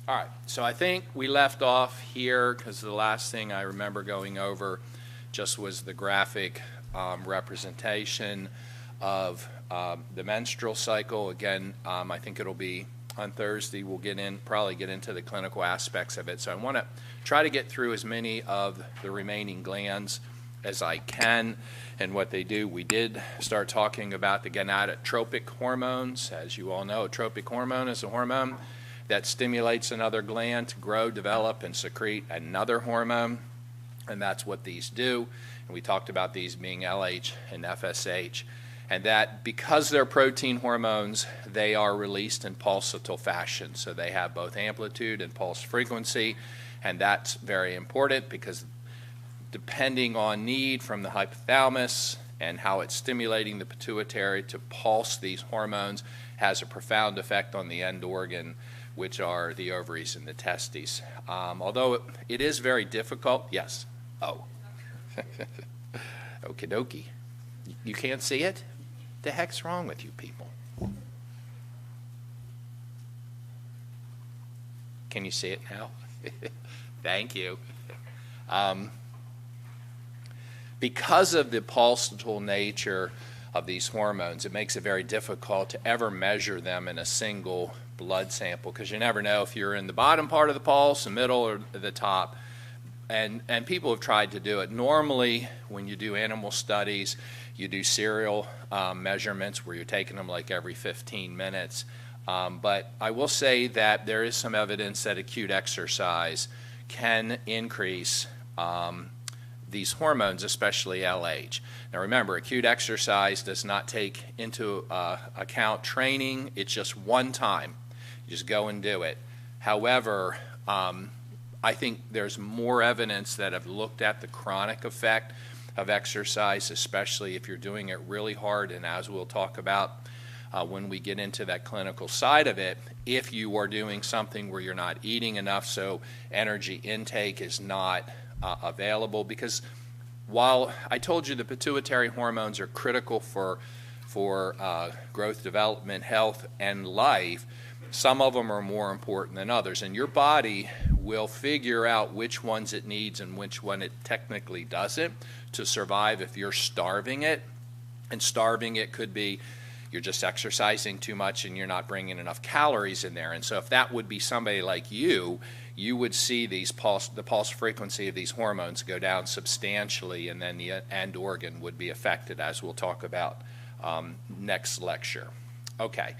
All right, so I think we left off here because the last thing I remember going over just was the graphic representation of the menstrual cycle. Again, I think it'll be on Thursday. We'll probably get into the clinical aspects of it. So I want to try to get through as many of the remaining glands as I can and what they do. We did start talking about the gonadotropic hormones. As you all know, a tropic hormone is a hormone that stimulates another gland to grow, develop, and secrete another hormone, and that's what these do. And we talked about these being LH and FSH, and that because they're protein hormones, they are released in pulsatile fashion. So they have both amplitude and pulse frequency, and that's very important because depending on need from the hypothalamus and how it's stimulating the pituitary to pulse these hormones has a profound effect on the end organ, which are the ovaries and the testes. Although it is very difficult, yes. Oh. Okie dokie. You can't see it? The heck's wrong with you people? Can you see it now? Thank you. Because of the pulsatile nature of these hormones, it makes it very difficult to ever measure them in a single blood sample because you never know if you're in the bottom part of the pulse, the middle, or the top. And people have tried to do it. Normally, when you do animal studies, you do serial measurements where you're taking them like every 15 minutes. But I will say that there is some evidence that acute exercise can increase these hormones, especially LH. Now remember, acute exercise does not take into account training. It's just one time. You just go and do it. However, I think there's more evidence that have looked at the chronic effect of exercise, especially if you're doing it really hard, and as we'll talk about when we get into that clinical side of it, if you are doing something where you're not eating enough, so energy intake is not available, because while I told you the pituitary hormones are critical for growth, development, health, and life, some of them are more important than others, and your body will figure out which ones it needs and which one it technically doesn't to survive if you're starving it. And starving it could be you're just exercising too much and you're not bringing enough calories in there. And so if that would be somebody like you would see the pulse frequency of these hormones go down substantially, and then the end organ would be affected, as we'll talk about next lecture. Okay.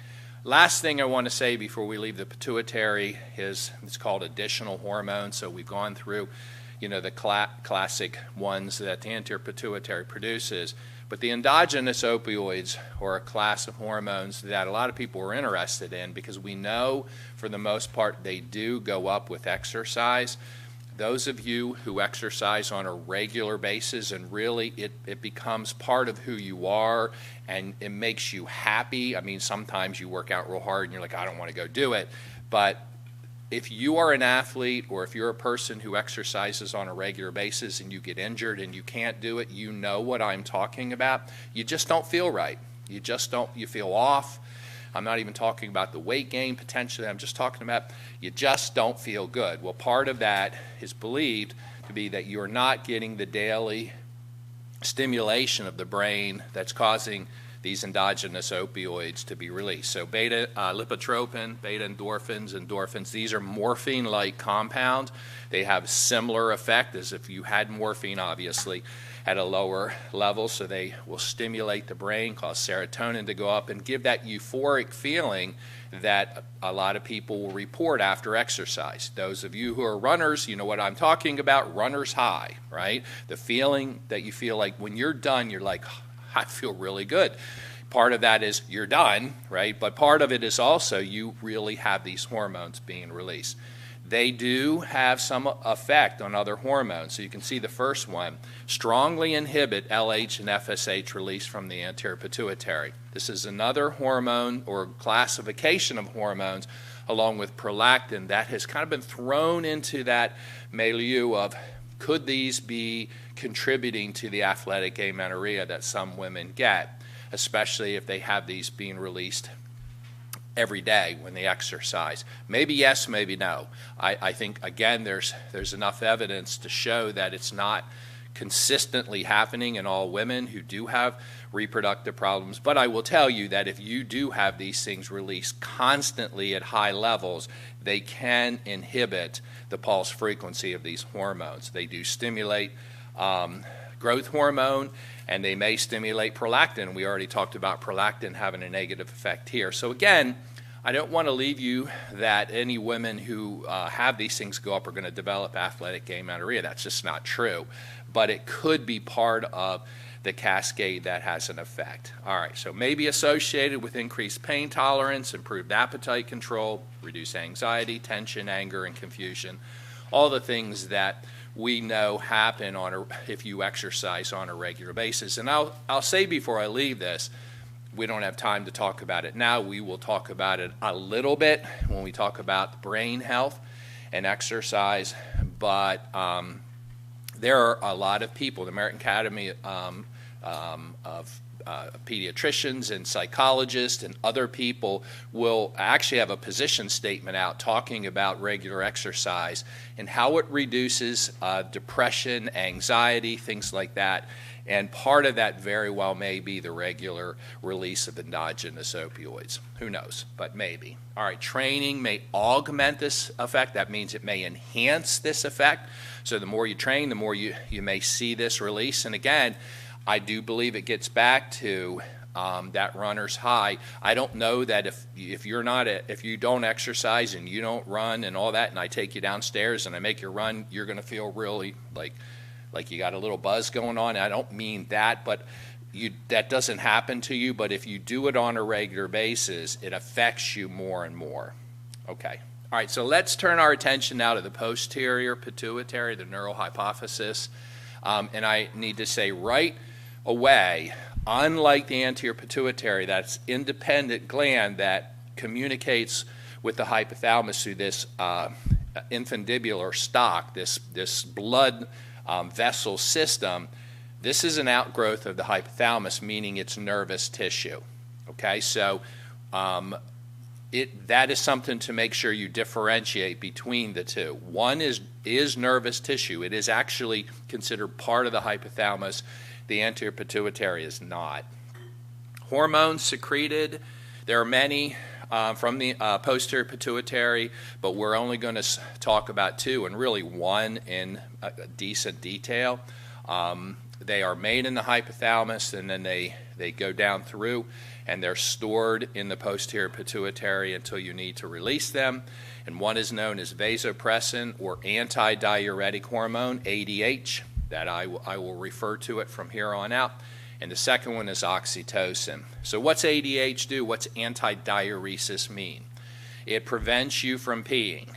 Last thing I want to say before we leave the pituitary is it's called additional hormones. So we've gone through, the classic ones that the anterior pituitary produces, but the endogenous opioids are a class of hormones that a lot of people are interested in because we know for the most part they do go up with exercise. Those of you who exercise on a regular basis and really it becomes part of who you are and it makes you happy. I mean, sometimes you work out real hard and you're like, I don't want to go do it. But if you are an athlete or if you're a person who exercises on a regular basis and you get injured and you can't do it, you know what I'm talking about. You just don't feel right. You feel off. I'm not even talking about the weight gain potentially. I'm just talking about you just don't feel good. Well, part of that is believed to be that you're not getting the daily stimulation of the brain that's causing these endogenous opioids to be released. So beta lipotropin, beta endorphins, these are morphine-like compounds. They have similar effect as if you had morphine, obviously, at a lower level, so they will stimulate the brain, cause serotonin to go up, and give that euphoric feeling that a lot of people will report after exercise. Those of you who are runners, you know what I'm talking about, runner's high, right? The feeling that you feel like when you're done, you're like, I feel really good. Part of that is you're done, right? But part of it is also you really have these hormones being released. They do have some effect on other hormones. So you can see the first one, strongly inhibit LH and FSH release from the anterior pituitary. This is another hormone or classification of hormones along with prolactin that has kind of been thrown into that milieu of could these be contributing to the athletic amenorrhea that some women get, especially if they have these being released every day when they exercise? Maybe yes, maybe no. I think, again, there's enough evidence to show that it's not consistently happening in all women who do have reproductive problems. But I will tell you that if you do have these things released constantly at high levels, they can inhibit the pulse frequency of these hormones. They do stimulate growth hormone, and they may stimulate prolactin. We already talked about prolactin having a negative effect here. So again, I don't want to leave you that any women who have these things go up are going to develop athletic amenorrhea. That's just not true. But it could be part of the cascade that has an effect. All right, so maybe associated with increased pain tolerance, improved appetite control, reduced anxiety, tension, anger, and confusion. All the things that we know happen if you exercise on a regular basis. And I'll say before I leave this, we don't have time to talk about it now. We will talk about it a little bit when we talk about brain health and exercise. But there are a lot of people, the American Academy of pediatricians and psychologists and other people will actually have a position statement out talking about regular exercise and how it reduces depression, anxiety, things like that. And part of that very well may be the regular release of endogenous opioids. Who knows, but maybe. All right, training may augment this effect. That means it may enhance this effect. So the more you train, the more you may see this release. And again, I do believe it gets back to that runner's high. I don't know that if you don't exercise and you don't run and all that, and I take you downstairs and I make you run, you're going to feel really like you got a little buzz going on. I don't mean that, but that doesn't happen to you. But if you do it on a regular basis, it affects you more and more. Okay. All right, so let's turn our attention now to the posterior pituitary, the neural hypophysis. And I need to say right away, unlike the anterior pituitary, that's independent gland that communicates with the hypothalamus through this infundibular stalk, this blood vessel system. This is an outgrowth of the hypothalamus, meaning it's nervous tissue. Okay, so that is something to make sure you differentiate between the two. One is nervous tissue. It is actually considered part of the hypothalamus. The anterior pituitary is not. Hormones secreted, there are many from the posterior pituitary, but we're only going to talk about two, and really one in decent detail. They are made in the hypothalamus, and then they go down through, and they're stored in the posterior pituitary until you need to release them. And one is known as vasopressin or antidiuretic hormone, ADH, that I will refer to it from here on out. And the second one is oxytocin. So what's ADH do? What's antidiuresis mean? It prevents you from peeing.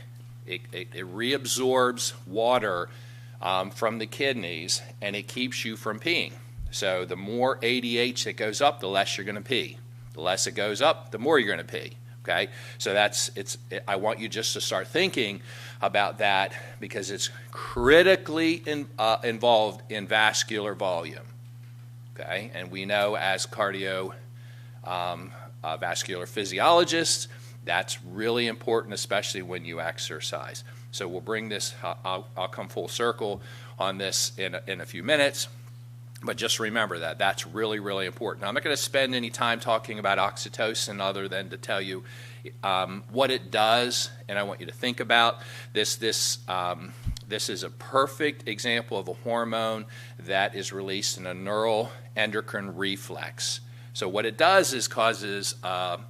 It reabsorbs water from the kidneys, and it keeps you from peeing. So the more ADH that goes up, the less you're going to pee. The less it goes up, the more you're going to pee. Okay, so I want you just to start thinking about that because it's critically involved in vascular volume. Okay, and we know as cardiovascular physiologists, that's really important, especially when you exercise. So we'll bring this. I'll come full circle on this in a few minutes. But just remember that. That's really, really important. Now, I'm not going to spend any time talking about oxytocin other than to tell you what it does, and I want you to think about this. This is a perfect example of a hormone that is released in a neuroendocrine reflex. So what it does is causes a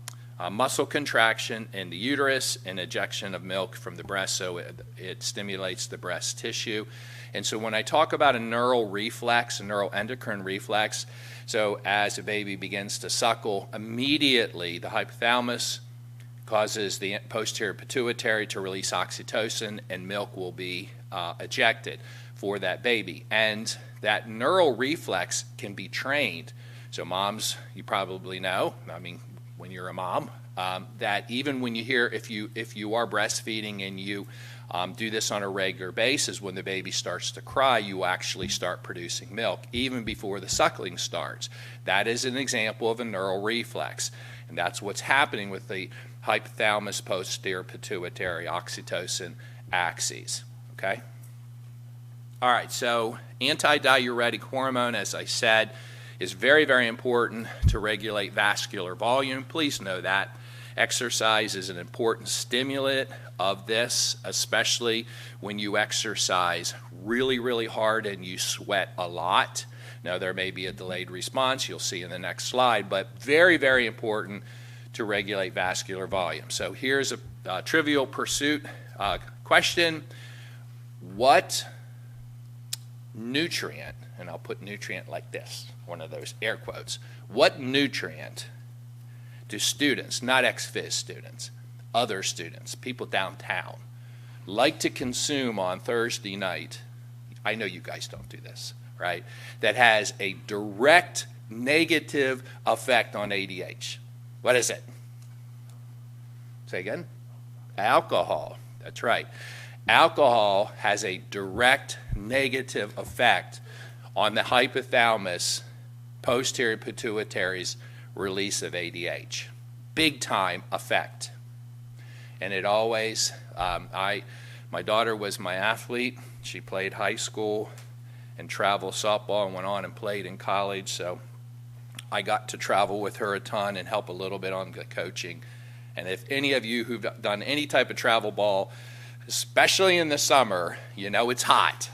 muscle contraction in the uterus and ejection of milk from the breast, so it stimulates the breast tissue. And so when I talk about a neural reflex, a neuroendocrine reflex, so as a baby begins to suckle, immediately the hypothalamus causes the posterior pituitary to release oxytocin, and milk will be ejected for that baby. And that neural reflex can be trained. So moms, you probably know, I mean, when you're a mom, that even when you hear, if you are breastfeeding and you do this on a regular basis, when the baby starts to cry, you actually start producing milk, even before the suckling starts. That is an example of a neural reflex. And that's what's happening with the hypothalamus posterior pituitary oxytocin axis. Okay? All right, so antidiuretic hormone, as I said, is very, very important to regulate vascular volume. Please know that. Exercise is an important stimulant of this, especially when you exercise really, really hard and you sweat a lot. Now, there may be a delayed response, you'll see in the next slide, but very, very important to regulate vascular volume. So here's a trivial pursuit question. What nutrient, and I'll put nutrient like this, one of those air quotes, what nutrient do students, not ex-phys students, other students, people downtown, like to consume on Thursday night? I know you guys don't do this, right? That has a direct negative effect on ADH. What is it? Say again? Alcohol. That's right. Alcohol has a direct negative effect on the hypothalamus posterior pituitary's release of ADH. Big time effect. And it always, my daughter was my athlete. She played high school and travel softball and went on and played in college. So I got to travel with her a ton and help a little bit on the coaching. And if any of you who've done any type of travel ball, especially in the summer, you know it's hot.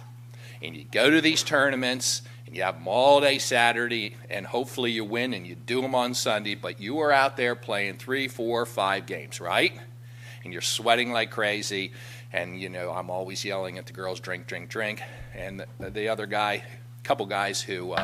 And you go to these tournaments, and you have them all day Saturday, and hopefully you win, and you do them on Sunday, but you are out there playing 3, 4, 5 games, right? And you're sweating like crazy, and, you know, I'm always yelling at the girls, drink, drink, drink. And the other guy, a couple guys who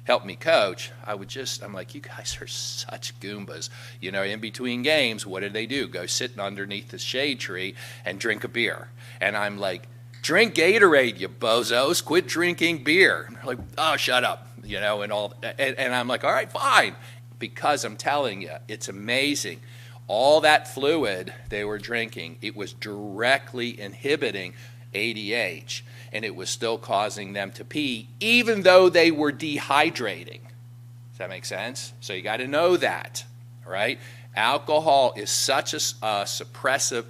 helped me coach, I'm like, you guys are such Goombas. You know, in between games, what do? Go sit underneath the shade tree and drink a beer. And I'm like, drink Gatorade, you bozos. Quit drinking beer. And they're like, oh, shut up. You know, and all. And I'm like, all right, fine. Because I'm telling you, it's amazing. All that fluid they were drinking, it was directly inhibiting ADH, and it was still causing them to pee, even though they were dehydrating. Does that make sense? So you got to know that, all right? Alcohol is such a suppressive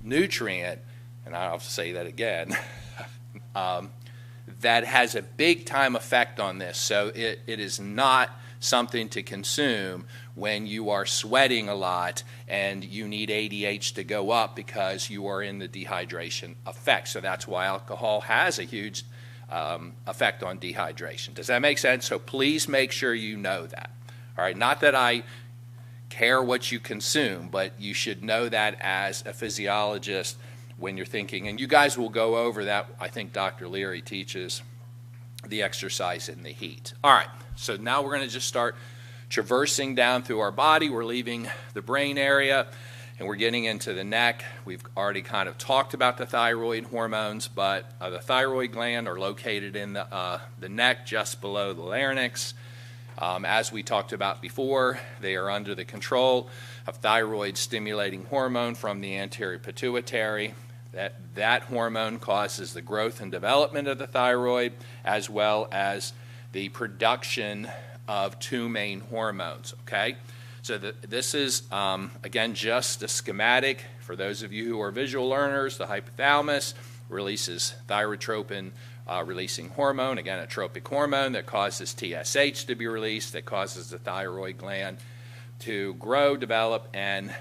nutrient, and I'll say that again, that has a big-time effect on this. So it is not something to consume when you are sweating a lot and you need ADH to go up because you are in the dehydration effect. So that's why alcohol has a huge effect on dehydration. Does that make sense? So please make sure you know that. All right, not that I care what you consume, but you should know that as a physiologist when you're thinking. And you guys will go over that. I think Dr. Leary teaches the exercise in the heat. All right, so now we're going to just start traversing down through our body. We're leaving the brain area and we're getting into the neck. We've already kind of talked about the thyroid hormones, but the thyroid gland are located in the neck just below the larynx. As we talked about before, they are under the control of thyroid stimulating hormone from the anterior pituitary. That hormone causes the growth and development of the thyroid, as well as the production of 2 main hormones, okay? So this is, again, just a schematic. For those of you who are visual learners, the hypothalamus releases thyrotropin releasing hormone, again, a tropic hormone that causes TSH to be released, that causes the thyroid gland to grow, develop, and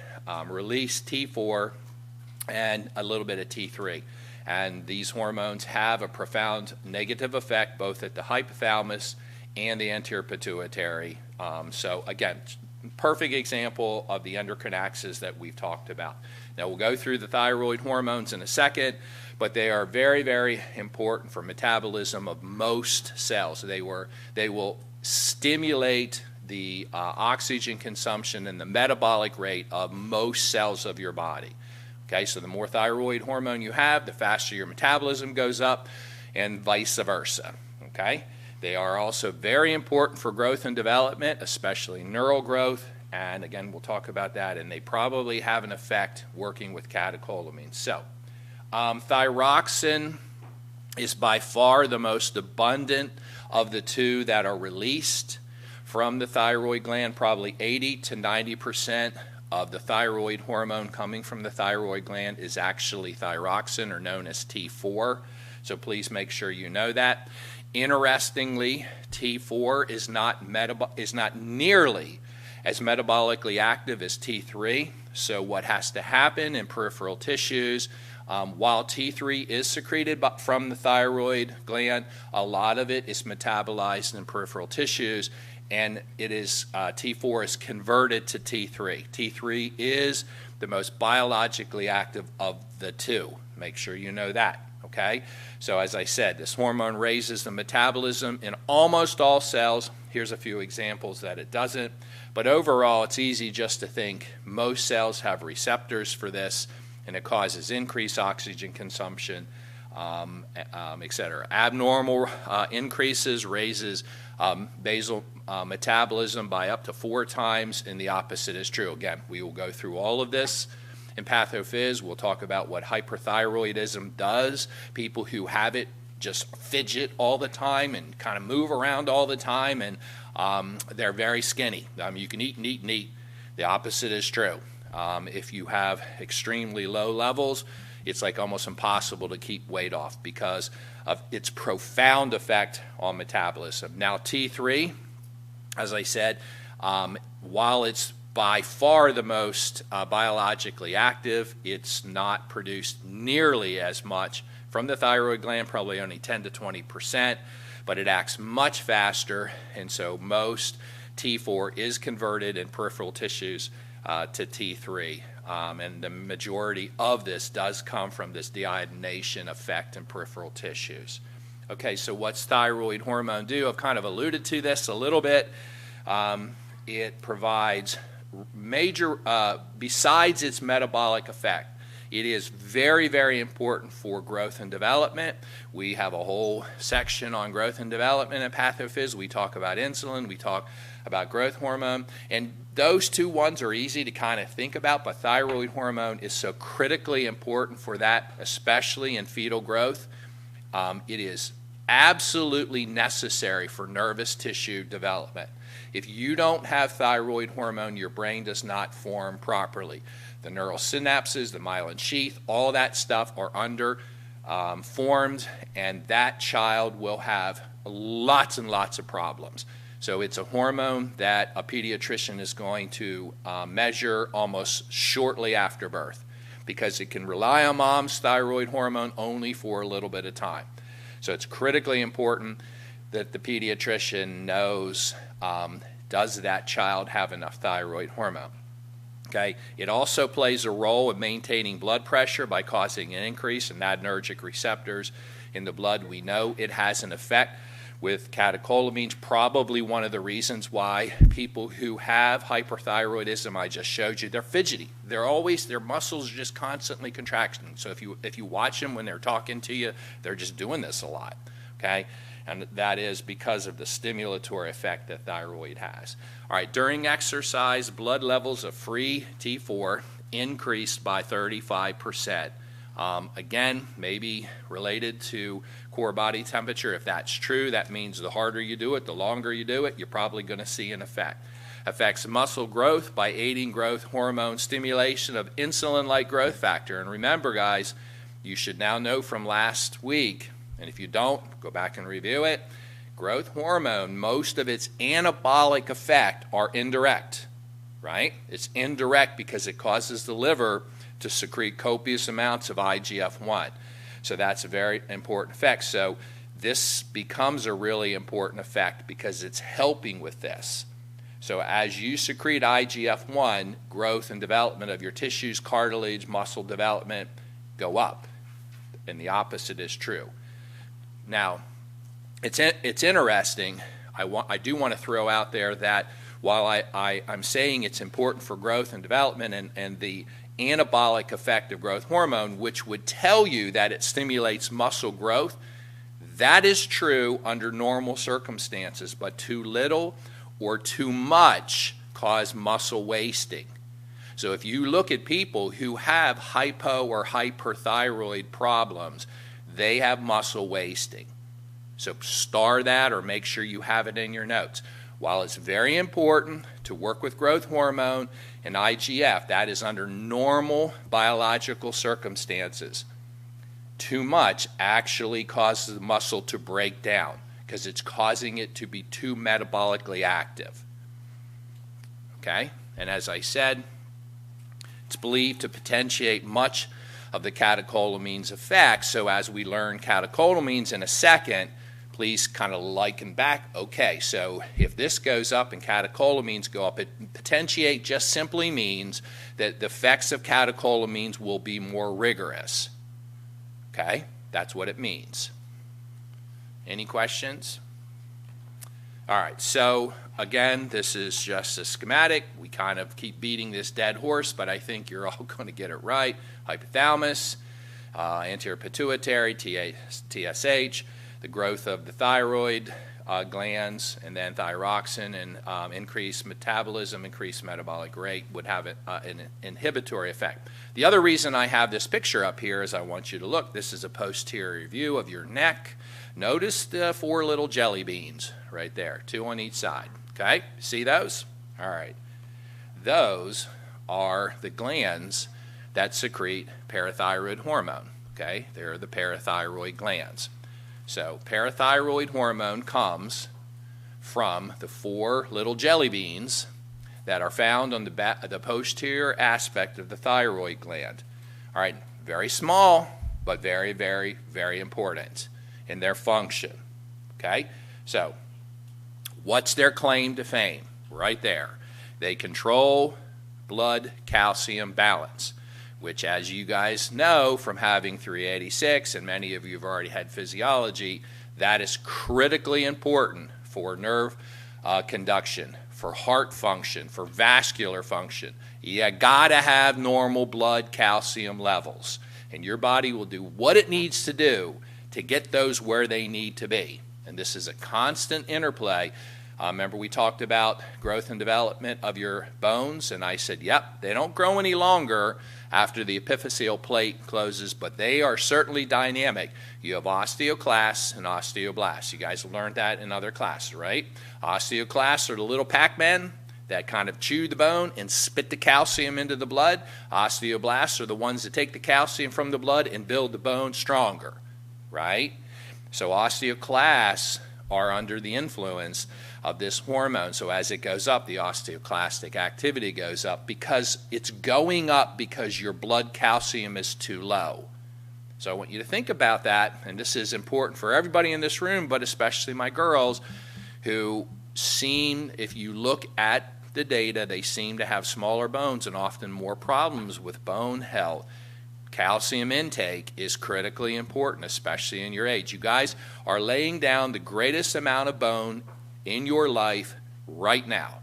release T4 and a little bit of T3. And these hormones have a profound negative effect both at the hypothalamus and the anterior pituitary. So again, perfect example of the endocrine axis that we've talked about. Now we'll go through the thyroid hormones in a second, but they are very, very important for metabolism of most cells. They will stimulate the oxygen consumption and the metabolic rate of most cells of your body. Okay, so the more thyroid hormone you have, the faster your metabolism goes up, and vice versa. Okay, they are also very important for growth and development, especially neural growth, and again, we'll talk about that, and they probably have an effect working with catecholamines. So, thyroxine is by far the most abundant of the 2 that are released from the thyroid gland. Probably 80 to 90% of the thyroid hormone coming from the thyroid gland is actually thyroxine, or known as T4. So please make sure you know that. Interestingly, T4 is not nearly as metabolically active as T3. So what has to happen in peripheral tissues, while T3 is secreted from the thyroid gland, a lot of it is metabolized in peripheral tissues, and it is T4 is converted to T3. T3 is the most biologically active of the two. Make sure you know that. Okay? So as I said, this hormone raises the metabolism in almost all cells. Here's a few examples that it doesn't. But overall, it's easy just to think most cells have receptors for this, and it causes increased oxygen consumption, etc. Abnormal increases raises basal metabolism by up to 4 times, and the opposite is true. Again, we will go through all of this. In pathophys, we'll talk about what hyperthyroidism does. People who have it just fidget all the time and kind of move around all the time, and they're very skinny. You can eat and eat and eat. The opposite is true. If you have extremely low levels, it's like almost impossible to keep weight off because of its profound effect on metabolism. Now, T3, as I said, while it's by far the most biologically active, it's not produced nearly as much from the thyroid gland, probably only 10 to 20%, but it acts much faster, and so most T4 is converted in peripheral tissues to T3, and the majority of this does come from this deiodination effect in peripheral tissues. Okay, so what's thyroid hormone do? I've kind of alluded to this a little bit. It provides major, besides its metabolic effect, it is very, very important for growth and development. We have a whole section on growth and development in pathophys. We talk about insulin, we talk about growth hormone, and those two ones are easy to kind of think about, but thyroid hormone is so critically important for that, especially in fetal growth. It is absolutely necessary for nervous tissue development. If you don't have thyroid hormone, your brain does not form properly. The neural synapses, the myelin sheath, all that stuff are under formed, and that child will have lots and lots of problems. So it's a hormone that a pediatrician is going to measure almost shortly after birth, because it can rely on mom's thyroid hormone only for a little bit of time. So it's critically important that the pediatrician knows, does that child have enough thyroid hormone? Okay. It also plays a role in maintaining blood pressure by causing an increase in adrenergic receptors in the blood. We know it has an effect with catecholamines, probably one of the reasons why people who have hyperthyroidism, I just showed you, they're fidgety. They're always, their muscles are just constantly contracting. So if you watch them when they're talking to you, they're just doing this a lot, okay? And that is because of the stimulatory effect that thyroid has. All right, during exercise, blood levels of free T4 increased by 35%. Again, maybe related to core body temperature. If that's true, that means the harder you do it, the longer you do it, you're probably going to see an effect. Affects muscle growth by aiding growth hormone stimulation of insulin-like growth factor. And remember, guys, you should now know from last week, and if you don't, go back and review it, growth hormone, most of its anabolic effect are indirect, right? It's indirect because it causes the liver to secrete copious amounts of IGF-1. So that's a very important effect. So this becomes a really important effect because it's helping with this. So as you secrete IGF-1, growth and development of your tissues, cartilage, muscle development go up. And the opposite is true. Now, it's interesting. I do want to throw out there that while I'm saying it's important for growth and development and the anabolic effect of growth hormone, which would tell you that it stimulates muscle growth, that is true under normal circumstances, but too little or too much cause muscle wasting. So if you look at people who have hypo or hyperthyroid problems, they have muscle wasting. So star that or make sure you have it in your notes. While it's very important to work with growth hormone and IGF, that is under normal biological circumstances. Too much actually causes the muscle to break down because it's causing it to be too metabolically active. Okay? And as I said, it's believed to potentiate much of the catecholamines effects. So as we learn catecholamines in a second, please kind of liken back. Okay, so if this goes up and catecholamines go up, potentiate just simply means that the effects of catecholamines will be more rigorous. Okay, that's what it means. Any questions? All right, so again, this is just a schematic. We kind of keep beating this dead horse, but I think you're all going to get it right. Hypothalamus, anterior pituitary, TSH, the growth of the thyroid glands, and then thyroxine and increased metabolism, increased metabolic rate would have an inhibitory effect. The other reason I have this picture up here is I want you to look. This is a posterior view of your neck. Notice the 4 little jelly beans right there, 2 on each side. Okay, see those? All right. Those are the glands that secrete parathyroid hormone. Okay, they're the parathyroid glands. So parathyroid hormone comes from the 4 little jelly beans that are found on the posterior aspect of the thyroid gland. All right, very small, but very, very, very important in their function. Okay, so what's their claim to fame? Right there. They control blood calcium balance, which, as you guys know from having 386, and many of you have already had physiology, that is critically important for nerve conduction, for heart function, for vascular function. You got to have normal blood calcium levels, and your body will do what it needs to do to get those where they need to be. And this is a constant interplay. Remember we talked about growth and development of your bones, and I said, yep, they don't grow any longer after the epiphyseal plate closes, but they are certainly dynamic. You have osteoclasts and osteoblasts. You guys learned that in other classes, right? Osteoclasts are the little Pac-Men that kind of chew the bone and spit the calcium into the blood. Osteoblasts are the ones that take the calcium from the blood and build the bone stronger, right? So osteoclasts are under the influence of this hormone. So as it goes up, the osteoclastic activity goes up because it's going up because your blood calcium is too low. So I want you to think about that, and this is important for everybody in this room, but especially my girls who seem, if you look at the data, they seem to have smaller bones and often more problems with bone health. Calcium intake is critically important, especially in your age. You guys are laying down the greatest amount of bone in your life right now.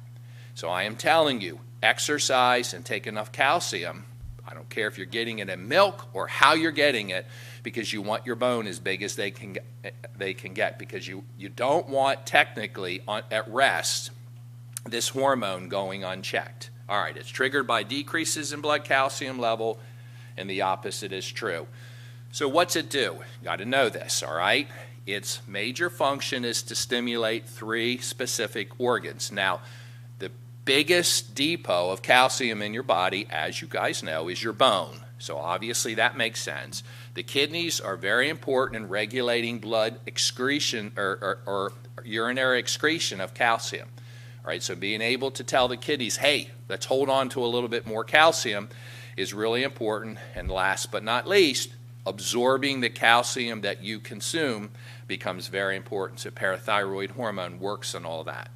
So I am telling you, exercise and take enough calcium. I don't care if you're getting it in milk or how you're getting it, because you want your bone as big as they can get, because you don't want technically at rest this hormone going unchecked. All right, it's triggered by decreases in blood calcium level, and the opposite is true. So what's it do? You got to know this, all right? Its major function is to stimulate 3 specific organs. Now, the biggest depot of calcium in your body, as you guys know, is your bone. So obviously that makes sense. The kidneys are very important in regulating blood excretion or urinary excretion of calcium. All right, so being able to tell the kidneys, hey, let's hold on to a little bit more calcium is really important. And last but not least, absorbing the calcium that you consume becomes very important. So parathyroid hormone works on all that.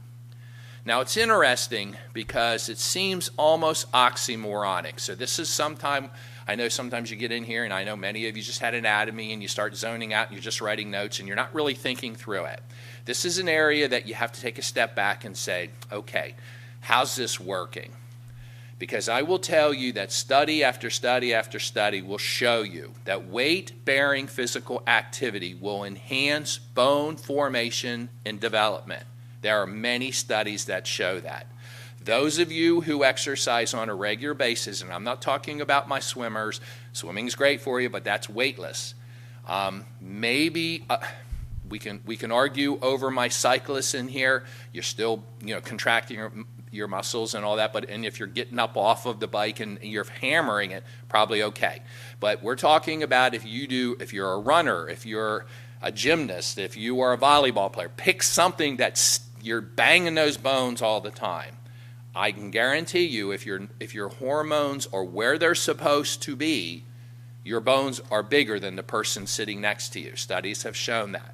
Now it's interesting because it seems almost oxymoronic. So this is I know sometimes you get in here, and I know many of you just had anatomy and you start zoning out and you're just writing notes and you're not really thinking through it. This is an area that you have to take a step back and say, okay, how's this working? Because I will tell you that study after study after study will show you that weight-bearing physical activity will enhance bone formation and development. There are many studies that show that. Those of you who exercise on a regular basis, and I'm not talking about my swimmers, swimming's great for you, but that's weightless. Maybe we can argue over my cyclists in here. You're still, contracting your muscles and all that, and if you're getting up off of the bike and you're hammering it, probably okay. But we're talking about if you're a runner, if you're a gymnast, if you are a volleyball player, pick something that's you're banging those bones all the time. I can guarantee you if your hormones are where they're supposed to be, your bones are bigger than the person sitting next to you. Studies have shown that.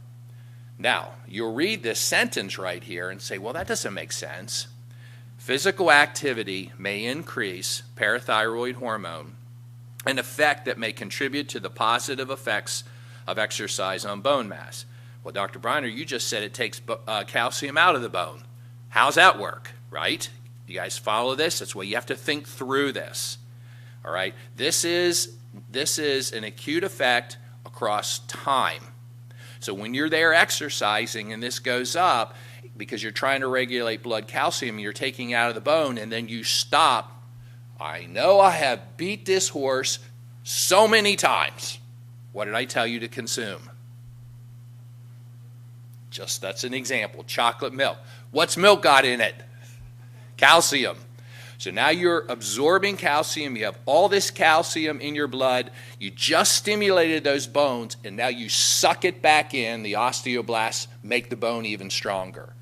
Now, you'll read this sentence right here and say, well, that doesn't make sense. Physical activity may increase parathyroid hormone, an effect that may contribute to the positive effects of exercise on bone mass. Well, Dr. Briner, you just said it takes calcium out of the bone. How's that work, right? You guys follow this? That's why you have to think through this. All right? This is an acute effect across time. So when you're there exercising and this goes up, because you're trying to regulate blood calcium, you're taking out of the bone, and then you stop. I know I have beat this horse so many times. What did I tell you to consume? Just that's an example. Chocolate milk. What's milk got in it? Calcium. So now you're absorbing calcium. You have all this calcium in your blood. You just stimulated those bones, and now you suck it back in. The osteoblasts make the bone even stronger.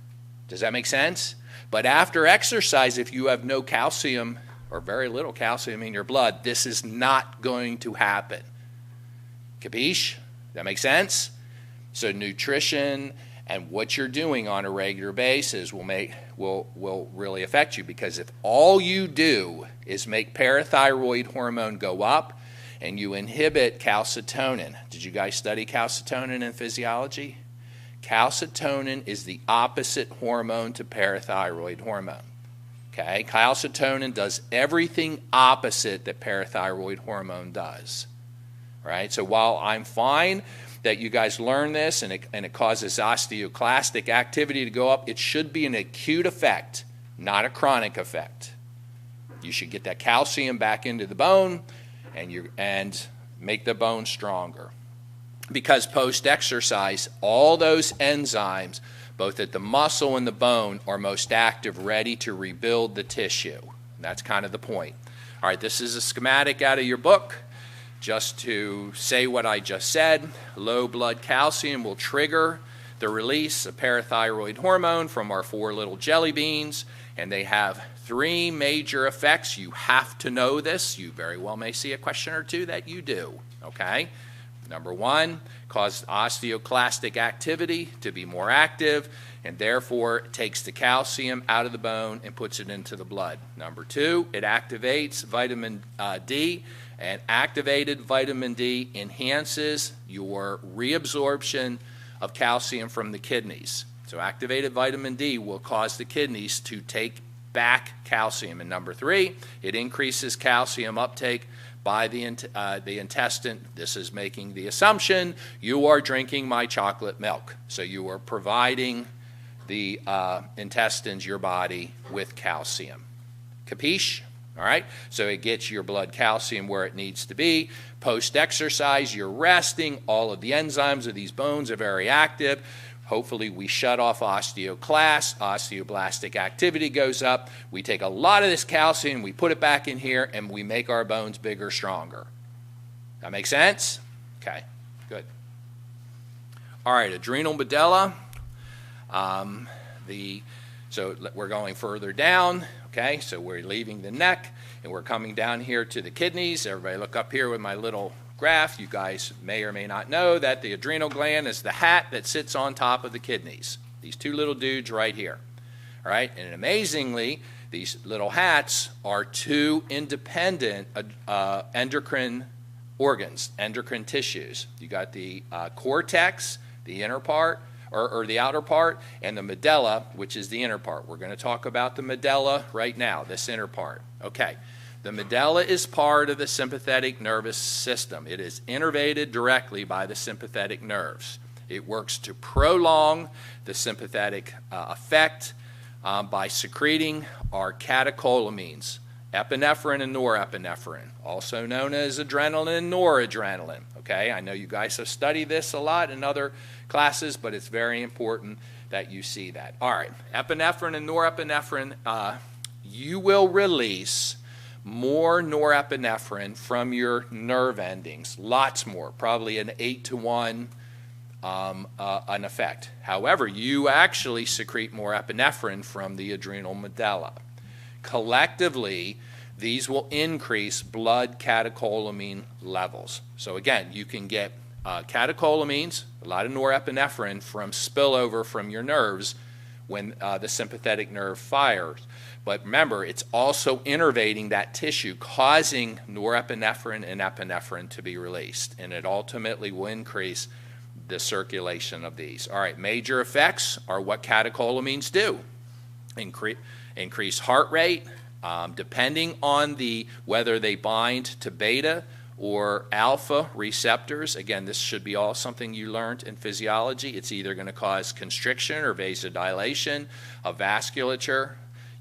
Does that make sense? But after exercise, if you have no calcium or very little calcium in your blood, this is not going to happen. Capiche? That make sense? So nutrition and what you're doing on a regular basis will really affect you, because if all you do is make parathyroid hormone go up and you inhibit calcitonin. Did you guys study calcitonin in physiology? Calcitonin is the opposite hormone to parathyroid hormone. Okay? Calcitonin does everything opposite that parathyroid hormone does. Right? So while I'm fine that you guys learn this and it causes osteoclastic activity to go up, it should be an acute effect, not a chronic effect. You should get that calcium back into the bone and make the bone stronger. Because post-exercise, all those enzymes, both at the muscle and the bone, are most active, ready to rebuild the tissue. That's kind of the point. All right, this is a schematic out of your book. Just to say what I just said, low blood calcium will trigger the release of parathyroid hormone from our 4 little jelly beans, and they have 3 major effects. You have to know this. You very well may see a question or two that you do, okay? Number 1, cause osteoclastic activity to be more active, and therefore it takes the calcium out of the bone and puts it into the blood. Number 2, it activates vitamin D, and activated vitamin D enhances your reabsorption of calcium from the kidneys. So activated vitamin D will cause the kidneys to take back calcium. And number 3, it increases calcium uptake by the intestine. This is making the assumption you are drinking my chocolate milk. So you are providing the intestines, your body, with calcium. Capiche? All right? So it gets your blood calcium where it needs to be. Post-exercise, you're resting. All of the enzymes of these bones are very active. Hopefully we shut off osteoclast. Osteoblastic activity goes up. We take a lot of this calcium, we put it back in here, and we make our bones bigger, stronger. That make sense? Okay, good. All right, adrenal medulla. So we're going further down. Okay, so we're leaving the neck, and we're coming down here to the kidneys. Everybody look up here with my little graph. You guys may or may not know that the adrenal gland is the hat that sits on top of the kidneys. These 2 little dudes right here. All right, and amazingly, these little hats are 2 independent endocrine organs, endocrine tissues. You got the cortex, the inner part, or the outer part, and the medulla, which is the inner part. We're going to talk about the medulla right now, this inner part. Okay, the medulla is part of the sympathetic nervous system. It is innervated directly by the sympathetic nerves. It works to prolong the sympathetic effect by secreting our catecholamines. epinephrine and norepinephrine, also known as adrenaline and noradrenaline. Okay, I know you guys have studied this a lot in other classes, but it's very important that you see that. All right, epinephrine and norepinephrine, you will release more norepinephrine from your nerve endings, lots more, probably an 8-to-1 an effect. However, you actually secrete more epinephrine from the adrenal medulla. Collectively, these will increase blood catecholamine levels. So again, you can get catecholamines, a lot of norepinephrine from spillover from your nerves when the sympathetic nerve fires. But remember, it's also innervating that tissue, causing norepinephrine and epinephrine to be released, and it ultimately will increase the circulation of these. All right, major effects are what catecholamines do. Increase heart rate, depending on whether they bind to beta or alpha receptors. Again, this should be all something you learned in physiology. It's either going to cause constriction or vasodilation of vasculature.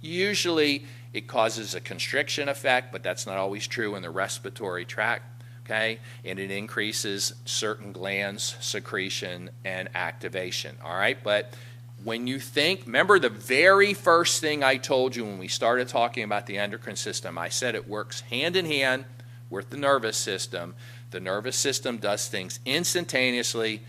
Usually it causes a constriction effect, but that's not always true in the respiratory tract. Okay, and it increases certain glands, secretion, and activation. All right, but when you think, remember the very first thing I told you when we started talking about the endocrine system, I said it works hand in hand with the nervous system. The nervous system does things instantaneously.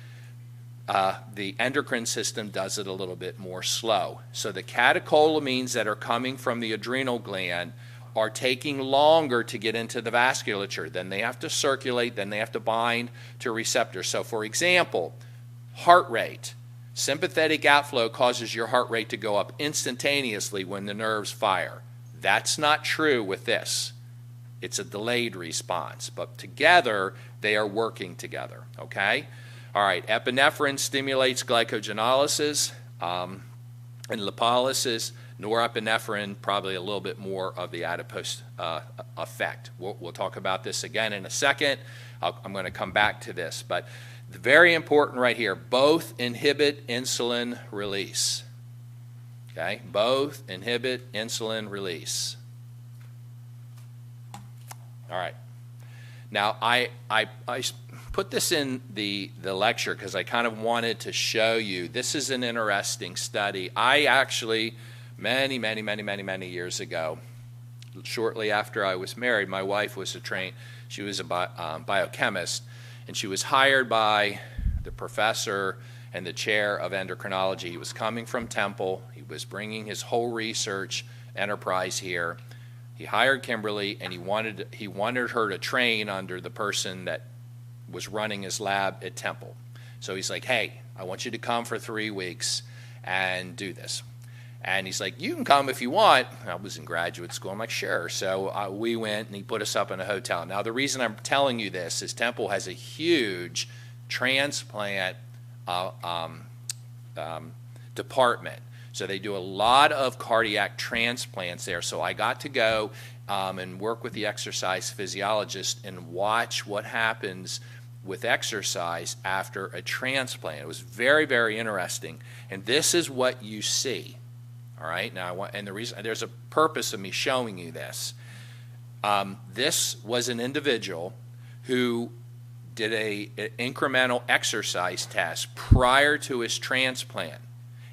The endocrine system does it a little bit more slow. So the catecholamines that are coming from the adrenal gland are taking longer to get into the vasculature. Then they have to circulate, then they have to bind to receptors. So for example, heart rate. Sympathetic outflow causes your heart rate to go up instantaneously when the nerves fire. That's not true with this. It's a delayed response, but together they are working together, okay? All right, epinephrine stimulates glycogenolysis and lipolysis. Norepinephrine, probably a little bit more of the adipose effect. We'll talk about this again in a second. I'm going to come back to this, but very important right here, both inhibit insulin release. Okay, both inhibit insulin release. All right. Now, I put this in the lecture because I kind of wanted to show you. This is an interesting study. I actually, many years ago, shortly after I was married, my wife was she was a biochemist, and she was hired by the professor and the chair of endocrinology. He was coming from Temple. He was bringing his whole research enterprise here. He hired Kimberly, and he wanted her to train under the person that was running his lab at Temple. So he's like, hey, I want you to come for 3 weeks and do this. And he's like, you can come if you want. I was in graduate school. I'm like, sure. So we went, and he put us up in a hotel. Now, the reason I'm telling you this is Temple has a huge transplant department. So they do a lot of cardiac transplants there. So I got to go and work with the exercise physiologist and watch what happens with exercise after a transplant. It was very, very interesting. And this is what you see. All right, now the reason there's a purpose of me showing you this. This was an individual who did an incremental exercise test prior to his transplant,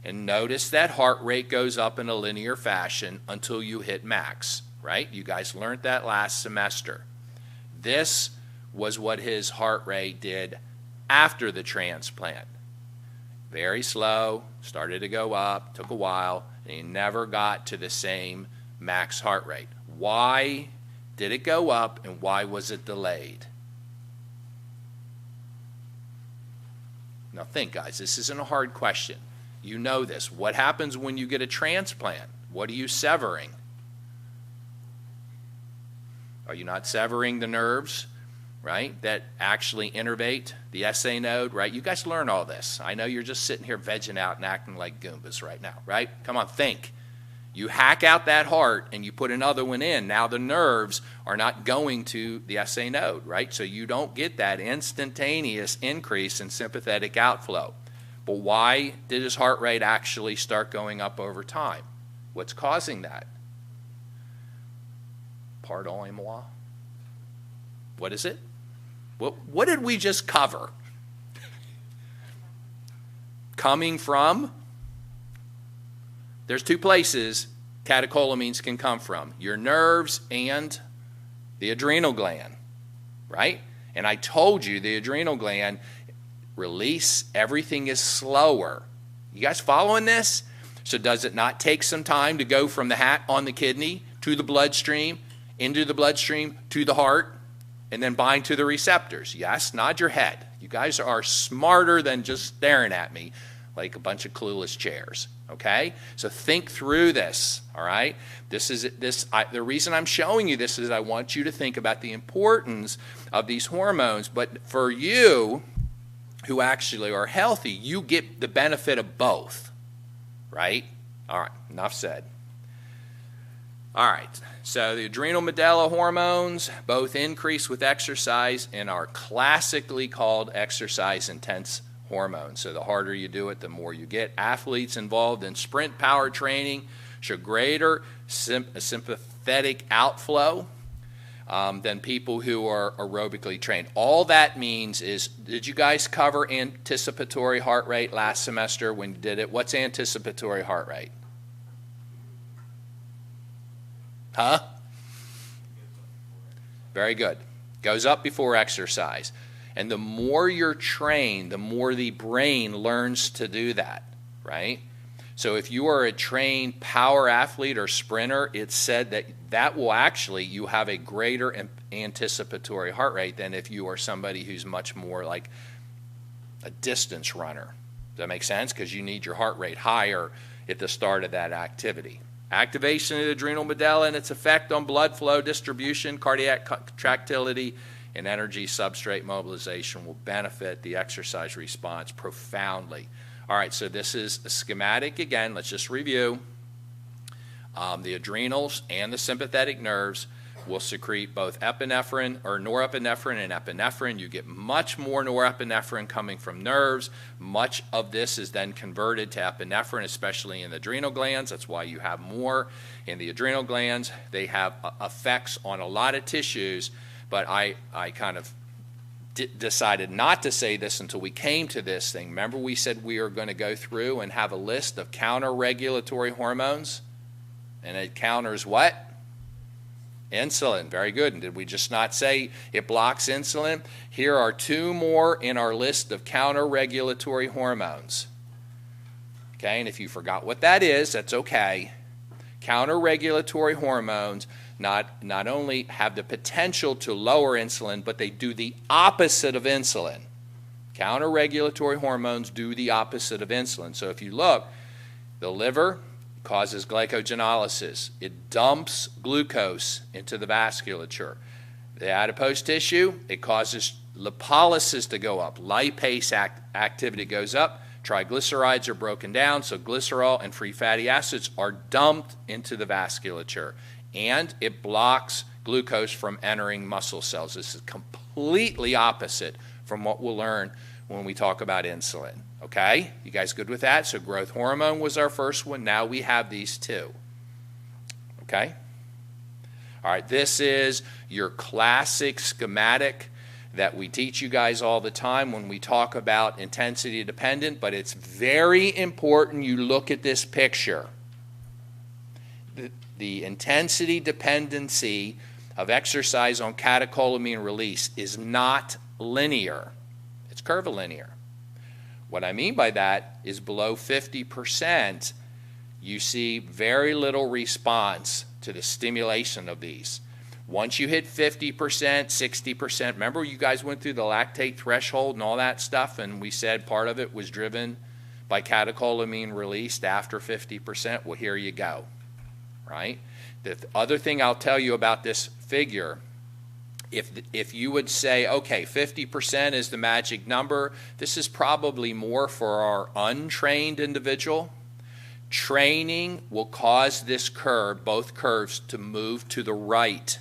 and notice that heart rate goes up in a linear fashion until you hit max. Right? You guys learned that last semester. This was what his heart rate did after the transplant. Very slow, started to go up, took a while, and he never got to the same max heart rate. Why did it go up, and why was it delayed? Now think, guys, this isn't a hard question. You know this. What happens when you get a transplant? What are you severing? Are you not severing the nerves, right, that actually innervate the SA node, right? You guys learn all this. I know you're just sitting here vegging out and acting like Goombas right now, right? Come on, think. You hack out that heart and you put another one in. Now the nerves are not going to the SA node, right? So you don't get that instantaneous increase in sympathetic outflow. But why did his heart rate actually start going up over time? What's causing that? Pardonnez-moi. What is it? What did we just cover? Coming from? There's two places catecholamines can come from. Your nerves and the adrenal gland, right? And I told you the adrenal gland release, everything is slower. You guys following this? So does it not take some time to go from the hat on the kidney to the bloodstream, into the bloodstream, to the heart, and then bind to the receptors? Yes, nod your head. You guys are smarter than just staring at me like a bunch of clueless chairs, okay? So think through this, all right? The reason I'm showing you this is I want you to think about the importance of these hormones, but for you who actually are healthy, you get the benefit of both, right? All right, enough said. All right, so the adrenal medulla hormones both increase with exercise and are classically called exercise-intense hormones. So the harder you do it, the more you get. Athletes involved in sprint power training show greater sympathetic outflow than people who are aerobically trained. All that means is, did you guys cover anticipatory heart rate last semester when you did it? What's anticipatory heart rate? Huh? Very good. Goes up before exercise. And the more you're trained, the more the brain learns to do that, right? So if you are a trained power athlete or sprinter, it's said that will actually, you have a greater anticipatory heart rate than if you are somebody who's much more like a distance runner. Does that make sense? Because you need your heart rate higher at the start of that activity. Activation of the adrenal medulla and its effect on blood flow distribution, cardiac contractility, and energy substrate mobilization will benefit the exercise response profoundly. All right, so this is a schematic again. Let's just review. The adrenals and the sympathetic nerves will secrete both epinephrine or norepinephrine and epinephrine. You get much more norepinephrine coming from nerves. Much of this is then converted to epinephrine, especially in the adrenal glands. That's why you have more in the adrenal glands. They have effects on a lot of tissues, but I kind of decided not to say this until we came to this thing. Remember we said we are going to go through and have a list of counter-regulatory hormones? And it counters what? Insulin. Very good. And did we just not say it blocks insulin? Here are two more in our list of counter-regulatory hormones. Okay, and if you forgot what that is, that's okay. Counter-regulatory hormones not only have the potential to lower insulin, but they do the opposite of insulin. Counter-regulatory hormones do the opposite of insulin. So if you look, the liver causes glycogenolysis. It dumps glucose into the vasculature. The adipose tissue, it causes lipolysis to go up. Lipase activity goes up. Triglycerides are broken down, so glycerol and free fatty acids are dumped into the vasculature. And it blocks glucose from entering muscle cells. This is completely opposite from what we'll learn when we talk about insulin. Okay? You guys good with that? So growth hormone was our first one. Now we have these two. Okay? All right, this is your classic schematic that we teach you guys all the time when we talk about intensity dependent, but it's very important you look at this picture. The intensity dependency of exercise on catecholamine release is not linear. It's curvilinear. What I mean by that is below 50%, you see very little response to the stimulation of these. Once you hit 50%, 60%, remember you guys went through the lactate threshold and all that stuff, and we said part of it was driven by catecholamine released after 50%? Well, here you go. Right? The other thing I'll tell you about this figure, if you would say, okay, 50% is the magic number, this is probably more for our untrained individual. Training will cause this curve, both curves, to move to the right.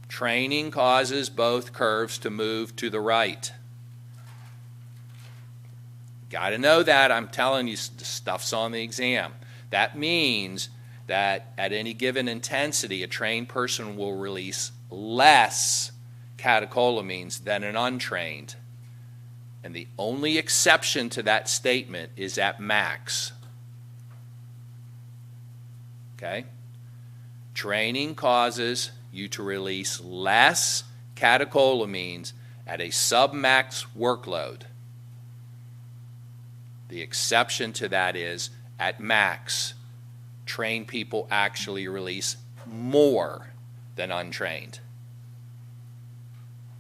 Training causes both curves to move to the right. Got to know that. I'm telling you, the stuff's on the exam. That means that at any given intensity, a trained person will release less catecholamines than an untrained. And the only exception to that statement is at max. Okay? Training causes you to release less catecholamines at a submax workload. The exception to that is at max, trained people actually release more than untrained.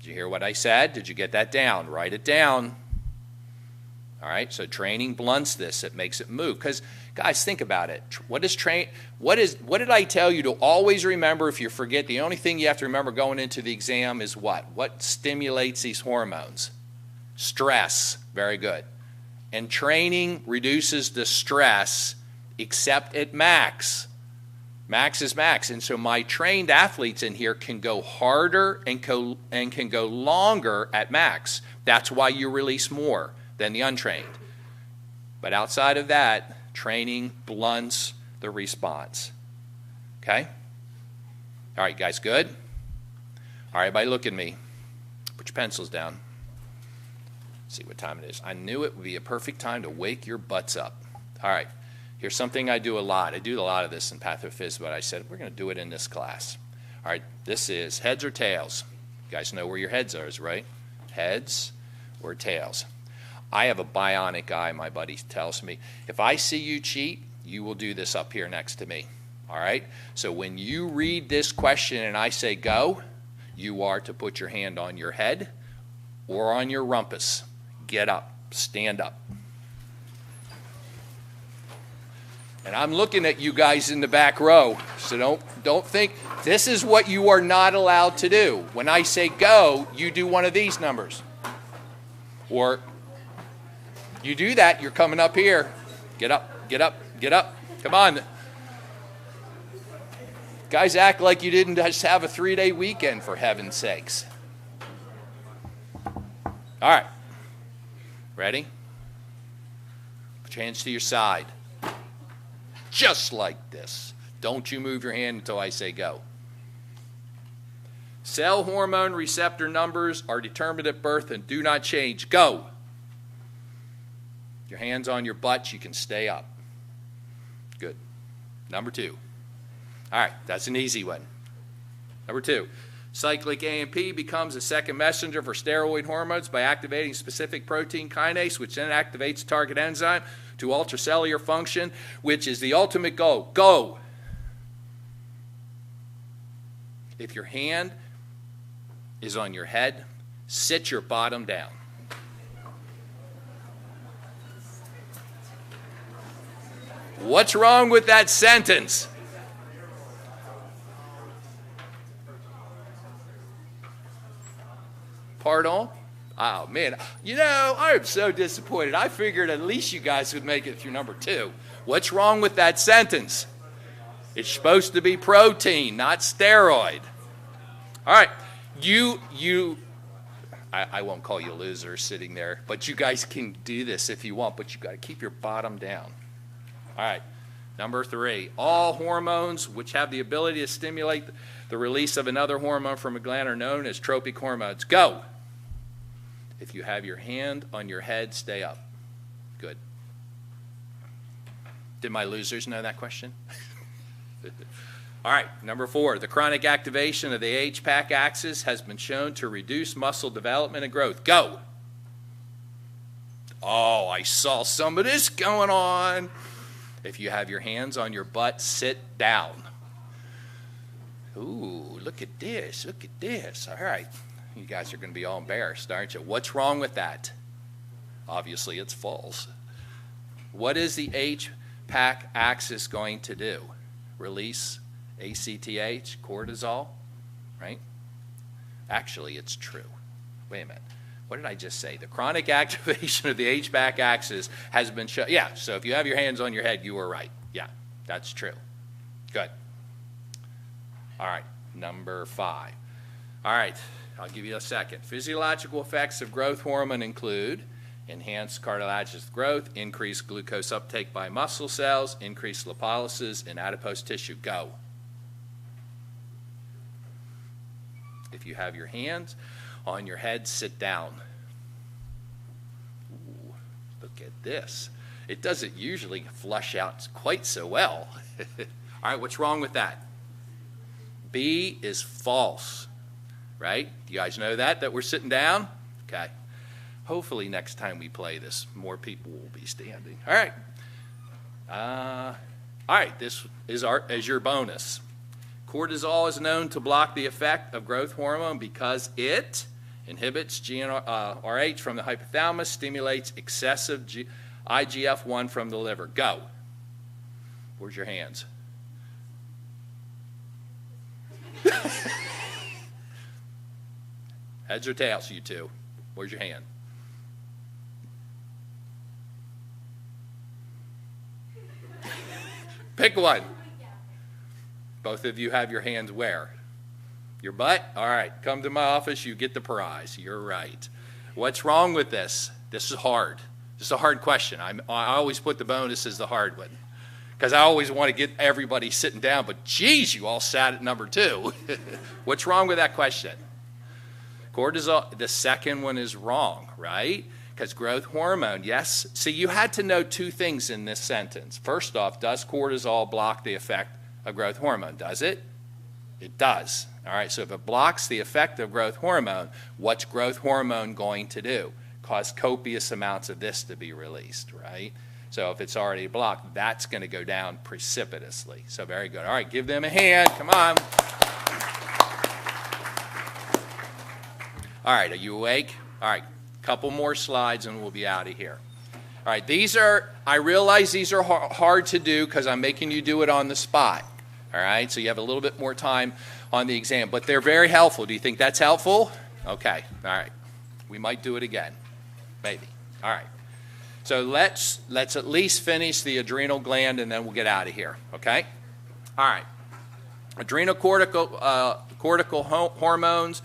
Did you hear what I said? Did you get that down? Write it down. All right, so training blunts this. It makes it move. Because, guys, think about it. What did I tell you to always remember if you forget? The only thing you have to remember going into the exam is what? What stimulates these hormones? Stress. Very good. And training reduces the stress except at max. Max is max. And so my trained athletes in here can go harder and can go longer at max. That's why you release more than the untrained. But outside of that, training blunts the response. Okay? All right, guys, good? All right, everybody look at me. Put your pencils down. See what time it is. I knew it would be a perfect time to wake your butts up. All right. Here's something I do a lot. I do a lot of this in pathophys, but I said we're going to do it in this class. All right, this is heads or tails. You guys know where your heads are, right? Heads or tails. I have a bionic eye, my buddy tells me. If I see you cheat, you will do this up here next to me. All right? So when you read this question and I say go, you are to put your hand on your head or on your rumpus. Get up. Stand up. And I'm looking at you guys in the back row, so don't think this is what you are not allowed to do. When I say go, you do one of these numbers. Or you do that, you're coming up here. Get up, get up, get up. Come on. Guys act like you didn't just have a 3-day weekend, for heaven's sakes. All right. Ready? Put your hands to your side. Just like this. Don't you move your hand until I say go. Cell hormone receptor numbers are determined at birth and do not change. Go. Your hands on your butts, you can stay up. Good. Number 2. All right, that's an easy one. Number 2. Cyclic AMP becomes a second messenger for steroid hormones by activating specific protein kinase, which then activates target enzyme to alter cellular function, which is the ultimate goal. Go. If your hand is on your head, sit your bottom down. What's wrong with that sentence? Pardon? Oh, man. You know, I'm so disappointed. I figured at least you guys would make it through number 2. What's wrong with that sentence? It's supposed to be protein, not steroid. All right. I won't call you losers sitting there, but you guys can do this if you want, but you got to keep your bottom down. All right. Number 3. All hormones which have the ability to stimulate the release of another hormone from a gland are known as tropic hormones. Go. If you have your hand on your head, stay up. Good. Did my losers know that question? All right, number 4. The chronic activation of the H-PAC axis has been shown to reduce muscle development and growth. Go. Oh, I saw some of this going on. If you have your hands on your butt, sit down. Ooh, look at this. Look at this. All right. You guys are going to be all embarrassed, aren't you? What's wrong with that? Obviously, it's false. What is the H-PAC axis going to do? Release ACTH, cortisol, right? Actually, it's true. Wait a minute. What did I just say? The chronic activation of the H-PAC axis has been shown. Yeah, so if you have your hands on your head, you were right. Yeah, that's true. Good. All right, number 5. All right, I'll give you a second. Physiological effects of growth hormone include enhance cartilaginous growth, increase glucose uptake by muscle cells, increase lipolysis in adipose tissue. Go. If you have your hands on your head, sit down. Ooh, look at this. It doesn't usually flush out quite so well. All right, what's wrong with that? B is false, right? Do you guys know that we're sitting down? Okay. Hopefully next time we play this, more people will be standing. All right. All right, this is your bonus. Cortisol is known to block the effect of growth hormone because it inhibits GnRH from the hypothalamus, stimulates excessive IGF-1 from the liver. Go. Where's your hands? Heads or tails, you two? Where's your hand? Pick one. Both of you have your hands where? Your butt? All right, come to my office, you get the prize. You're right. What's wrong with this? This is hard. This is a hard question. I always put the bonus as the hard one because I always want to get everybody sitting down, but geez, you all sat at number 2. What's wrong with that question? Cortisol, the second one is wrong, right? Because growth hormone, yes. See, you had to know 2 things in this sentence. First off, does cortisol block the effect of growth hormone? Does it? It does. All right, so if it blocks the effect of growth hormone, what's growth hormone going to do? Cause copious amounts of this to be released, right? So if it's already blocked, that's going to go down precipitously. So very good. All right, give them a hand. Come on. All right, are you awake? All right, couple more slides and we'll be out of here. All right, I realize these are hard to do because I'm making you do it on the spot. All right, so you have a little bit more time on the exam, but they're very helpful. Do you think that's helpful? Okay, all right. We might do it again, maybe. All right. So let's at least finish the adrenal gland and then we'll get out of here, okay? All right. Adrenocortical hormones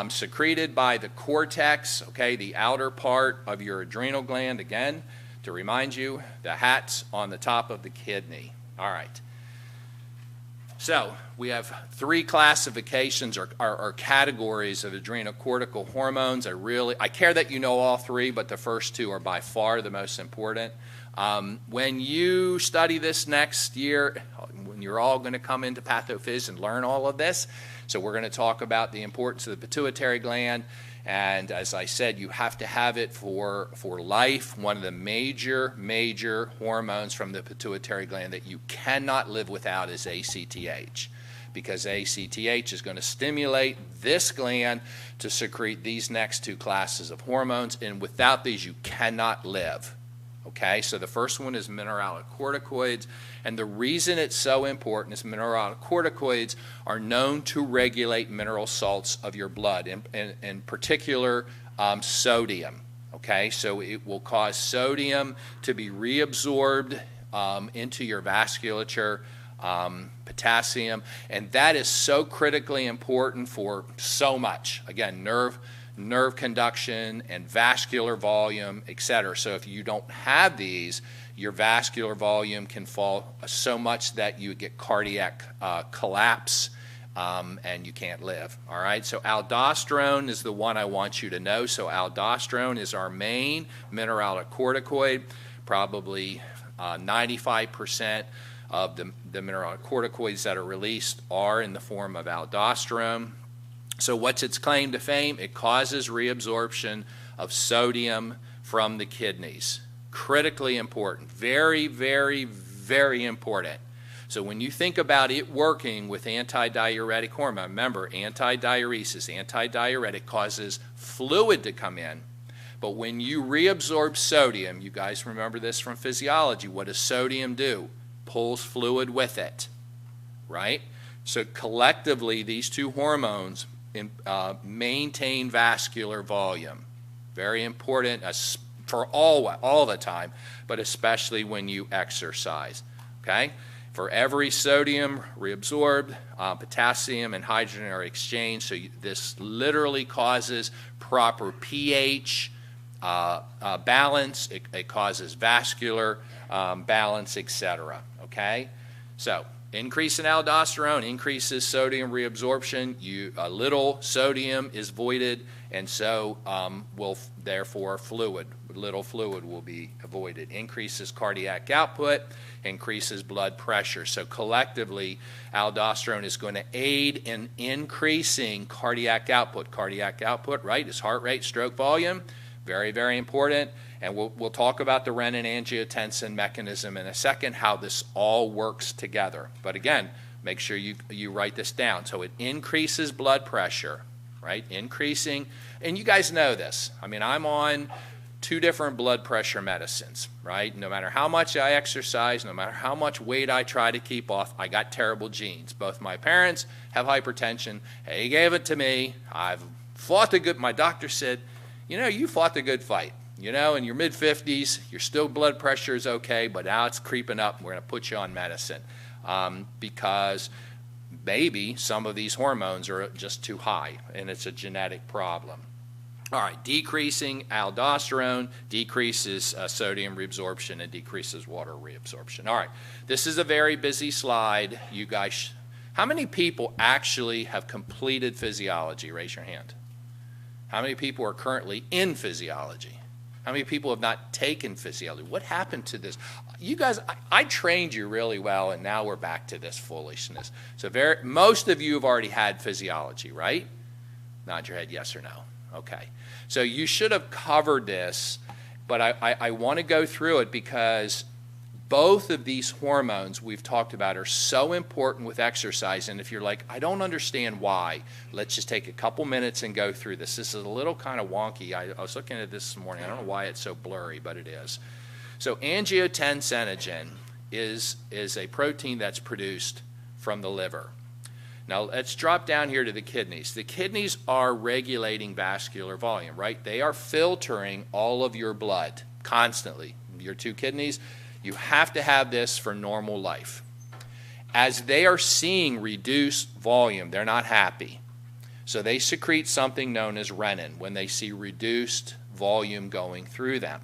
secreted by the cortex, okay, the outer part of your adrenal gland. Again, to remind you, the hat's on the top of the kidney. All right. So we have 3 classifications or categories of adrenocortical hormones. I care that you know all 3, but the first 2 are by far the most important. When you study this next year, when you're all going to come into pathophys and learn all of this, so we're going to talk about the importance of the pituitary gland. And as I said, you have to have it for life. One of the major hormones from the pituitary gland that you cannot live without is ACTH, because ACTH is going to stimulate this gland to secrete these next 2 classes of hormones, and without these you cannot live. Okay, so the first one is mineralocorticoids, and the reason it's so important is mineralocorticoids are known to regulate mineral salts of your blood, in particular sodium. Okay, so it will cause sodium to be reabsorbed into your vasculature, potassium, and that is so critically important for so much. Again, nerve conduction and vascular volume, etc. So if you don't have these, your vascular volume can fall so much that you get cardiac collapse and you can't live. All right, so aldosterone is the one I want you to know. So aldosterone is our main mineralocorticoid. Probably 95% of the mineralocorticoids that are released are in the form of aldosterone. So what's its claim to fame? It causes reabsorption of sodium from the kidneys. Critically important. Very, very, very important. So when you think about it working with antidiuretic hormone, remember, antidiuresis, antidiuretic causes fluid to come in. But when you reabsorb sodium, you guys remember this from physiology, what does sodium do? Pulls fluid with it, right? So collectively, these 2 hormones maintain vascular volume. Very important for all the time, but especially when you exercise. Okay? For every sodium reabsorbed, potassium and hydrogen are exchanged. So this literally causes proper pH balance, it causes vascular balance, etc. Okay? So, increase in aldosterone increases sodium reabsorption. A little sodium is voided, and so therefore little fluid will be avoided. Increases cardiac output, increases blood pressure. So collectively, aldosterone is going to aid in increasing cardiac output. Cardiac output, right, is heart rate, stroke volume. Very, very important. And we'll talk about the renin-angiotensin mechanism in a second, how this all works together. But again, make sure you write this down. So it increases blood pressure, right? Increasing, and you guys know this. I mean, I'm on 2 different blood pressure medicines, right? No matter how much I exercise, no matter how much weight I try to keep off, I got terrible genes. Both my parents have hypertension. He gave it to me. I've fought the good, my doctor said, you fought the good fight. In your mid-50s, your still blood pressure is okay, but now it's creeping up, and we're going to put you on medicine because maybe some of these hormones are just too high, and it's a genetic problem. All right, decreasing aldosterone decreases sodium reabsorption and decreases water reabsorption. All right, this is a very busy slide. You guys, how many people actually have completed physiology? Raise your hand. How many people are currently in physiology? How many people have not taken physiology? What happened to this? You guys, I trained you really well, and now we're back to this foolishness. So most of you have already had physiology, right? Nod your head yes or no. Okay. So you should have covered this, but I want to go through it because both of these hormones we've talked about are so important with exercise. And if you're like, I don't understand why, let's just take a couple minutes and go through this. This is a little kind of wonky. I was looking at this morning. I don't know why it's so blurry, but it is. So angiotensinogen is a protein that's produced from the liver. Now let's drop down here to the kidneys. The kidneys are regulating vascular volume, right? They are filtering all of your blood constantly. Your 2 kidneys, you have to have this for normal life. As they are seeing reduced volume, they're not happy. So they secrete something known as renin when they see reduced volume going through them.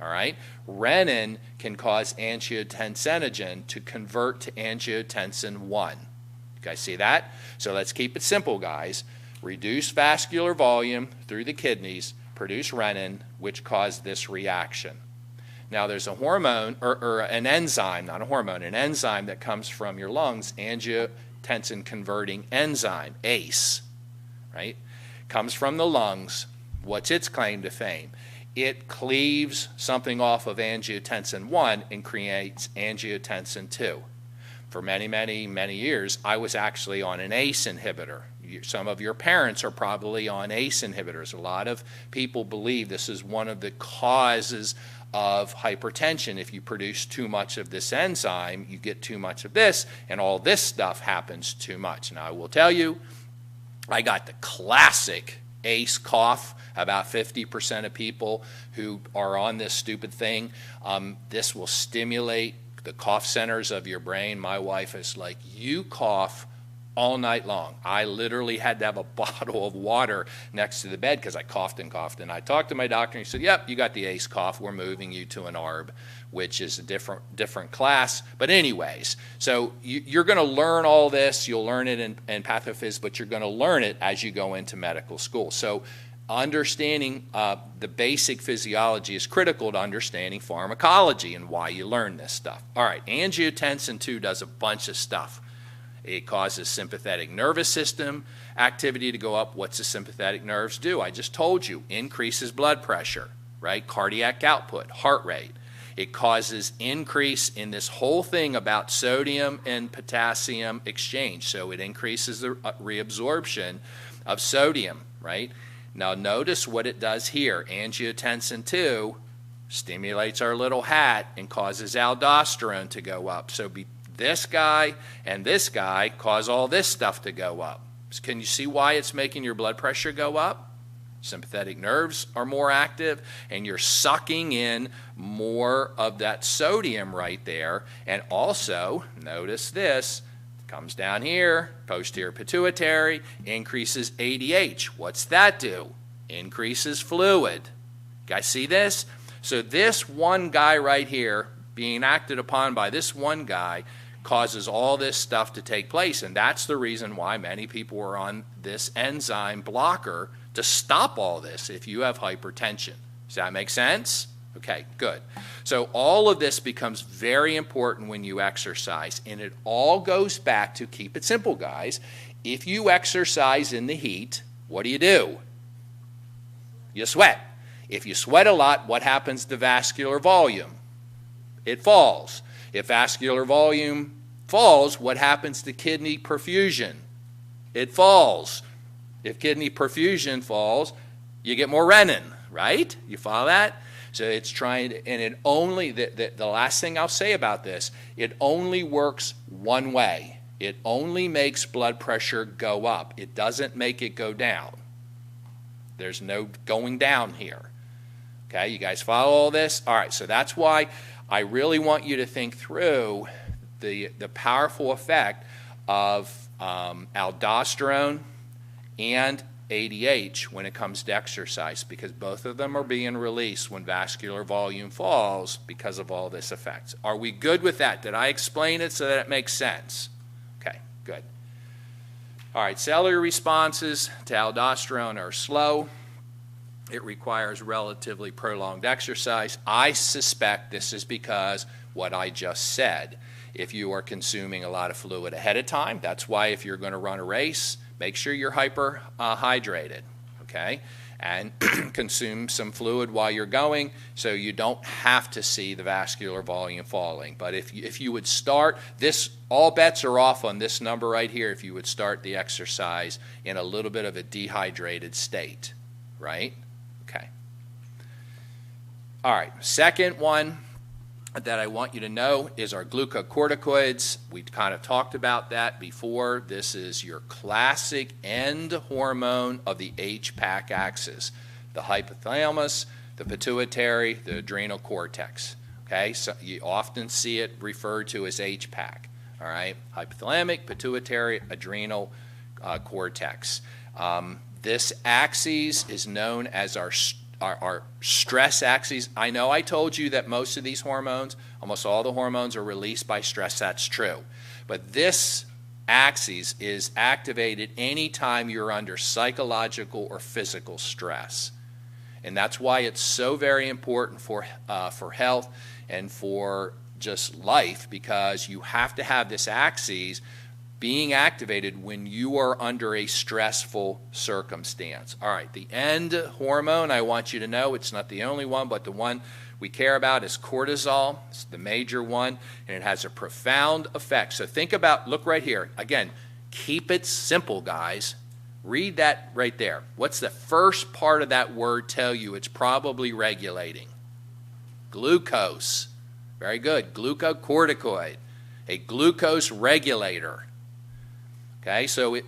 All right? Renin can cause angiotensinogen to convert to angiotensin 1. You guys see that? So let's keep it simple, guys. Reduce vascular volume through the kidneys, produce renin, which cause this reaction. Now there's a hormone, or an enzyme, not a hormone, an enzyme that comes from your lungs, angiotensin converting enzyme, ACE, right? Comes from the lungs. What's its claim to fame? It cleaves something off of angiotensin 1 and creates angiotensin 2. For many, many, many years, I was actually on an ACE inhibitor. Some of your parents are probably on ACE inhibitors. A lot of people believe this is one of the causes of hypertension. If you produce too much of this enzyme, you get too much of this, and all this stuff happens too much. Now, I will tell you, I got the classic ACE cough. About 50% of people who are on this stupid thing, this will stimulate the cough centers of your brain. My wife is like, you cough all night long. I literally had to have a bottle of water next to the bed because I coughed and coughed. And I talked to my doctor, and he said, yep, you got the ACE cough. We're moving you to an ARB, which is a different class. But anyways, so you're going to learn all this. You'll learn it in pathophys, but you're going to learn it as you go into medical school. So understanding the basic physiology is critical to understanding pharmacology and why you learn this stuff. All right, angiotensin 2 does a bunch of stuff. It causes sympathetic nervous system activity to go up. What's the sympathetic nerves do? I just told you, increases blood pressure, right? Cardiac output, heart rate. It causes increase in this whole thing about sodium and potassium exchange. So it increases the reabsorption of sodium, right? Now notice what it does here. Angiotensin 2 stimulates our little hat and causes aldosterone to go up. So this guy and this guy cause all this stuff to go up. Can you see why it's making your blood pressure go up? Sympathetic nerves are more active, and you're sucking in more of that sodium right there. And also, notice this, comes down here, posterior pituitary, increases ADH. What's that do? Increases fluid. You guys see this? So this one guy right here, being acted upon by this one guy, causes all this stuff to take place, and that's the reason why many people are on this enzyme blocker to stop all this if you have hypertension. Does that make sense? Okay, good. So all of this becomes very important when you exercise, and it all goes back to, keep it simple, guys. If you exercise in the heat, what do? You sweat. If you sweat a lot, what happens to vascular volume? It falls. If vascular volume falls, what happens to kidney perfusion? It falls. If kidney perfusion falls, you get more renin, right? You follow that? So it's trying to, and it only, the last thing I'll say about this, it only works one way. It only makes blood pressure go up. It doesn't make it go down. There's no going down here. Okay, you guys follow all this? All right, so that's why I really want you to think through the powerful effect of aldosterone and ADH when it comes to exercise, because both of them are being released when vascular volume falls because of all this effects. Are we good with that? Did I explain it so that it makes sense? Okay, good. All right, cellular responses to aldosterone are slow. It requires relatively prolonged exercise. I suspect this is because what I just said. If you are consuming a lot of fluid ahead of time, that's why if you're going to run a race, make sure you're hydrated, okay? And consume some fluid while you're going so you don't have to see the vascular volume falling. But if you would start this, all bets are off on this number right here if you would start the exercise in a little bit of a dehydrated state, right? Okay. All right, second one that I want you to know is our glucocorticoids. We kind of talked about that before. This is your classic end hormone of the H-PAC axis, the hypothalamus, the pituitary, the adrenal cortex. Okay, so you often see it referred to as H-PAC. All right, hypothalamic, pituitary, adrenal cortex. This axis is known as our stress axes. I know I told you that most of these hormones, almost all the hormones, are released by stress. That's true. But this axis is activated anytime you're under psychological or physical stress. And that's why it's so very important for health and for just life, because you have to have this axis being activated when you are under a stressful circumstance. All right, the end hormone, I want you to know, it's not the only one, but the one we care about is cortisol. It's the major one, and it has a profound effect. So think about, look right here. Again, keep it simple, guys. Read that right there. What's the first part of that word tell you it's probably regulating? Glucose. Very good. Glucocorticoid, a glucose regulator. Okay, so